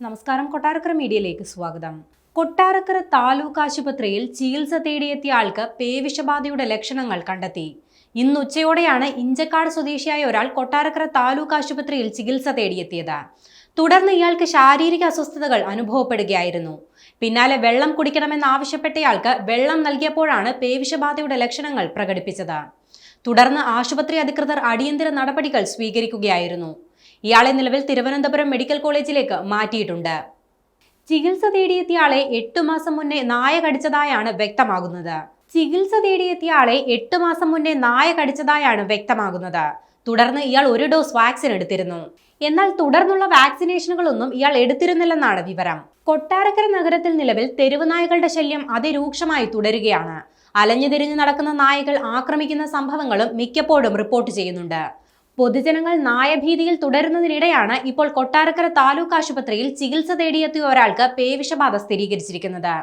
നമസ്കാരം, കൊട്ടാരക്കര മീഡിയയിലേക്ക് സ്വാഗതം. കൊട്ടാരക്കര താലൂക്ക് ആശുപത്രിയിൽ ചികിത്സ തേടിയെത്തിയ ആൾക്ക് പേവിഷബാധയുടെ ലക്ഷണങ്ങൾ കണ്ടെത്തി. ഇന്ന് ഉച്ചയോടെയാണ് ഇഞ്ചക്കാട് സ്വദേശിയായ ഒരാൾ കൊട്ടാരക്കര താലൂക്ക് ആശുപത്രിയിൽ ചികിത്സ തേടിയെത്തിയത്. തുടർന്ന് ഇയാൾക്ക് ശാരീരിക അസ്വസ്ഥതകൾ അനുഭവപ്പെടുകയായിരുന്നു. പിന്നാലെ വെള്ളം കുടിക്കണമെന്നാവശ്യപ്പെട്ടയാൾക്ക് വെള്ളം നൽകിയപ്പോഴാണ് പേവിഷബാധയുടെ ലക്ഷണങ്ങൾ പ്രകടിപ്പിച്ചത്. തുടർന്ന് ആശുപത്രി അധികൃതർ അടിയന്തര നടപടികൾ സ്വീകരിക്കുകയായിരുന്നു. ഇയാളെ നിലവിൽ തിരുവനന്തപുരം മെഡിക്കൽ കോളേജിലേക്ക് മാറ്റിയിട്ടുണ്ട്. ചികിത്സ തേടിയെത്തിയ ആളെ 8 മാസം മുന്നേ നായ കടിച്ചതായാണ് വ്യക്തമാകുന്നത്. തുടർന്ന് ഇയാൾ 1 ഡോസ് വാക്സിൻ എടുത്തിരുന്നു. എന്നാൽ തുടർന്നുള്ള വാക്സിനേഷനുകളൊന്നും ഇയാൾ എടുത്തിരുന്നില്ലെന്നാണ് വിവരം. കൊട്ടാരക്കര നഗരത്തിൽ നിലവിൽ തെരുവ് നായകളുടെ ശല്യം അതിരൂക്ഷമായി തുടരുകയാണ്. അലഞ്ഞുതിരിഞ്ഞു നടക്കുന്ന നായകൾ ആക്രമിക്കുന്ന സംഭവങ്ങളും മിക്കപ്പോഴും റിപ്പോർട്ട് ചെയ്യുന്നുണ്ട്. പൊതുജനങ്ങൾ നായഭീതിയിൽ തുടരുന്നതിനിടെയാണ് ഇപ്പോൾ കൊട്ടാരക്കര താലൂക്ക് ആശുപത്രിയിൽ ചികിത്സ തേടിയെത്തിയ ഒരാൾക്ക് പേവിഷബാധ സ്ഥിരീകരിച്ചിരിക്കുന്നത്.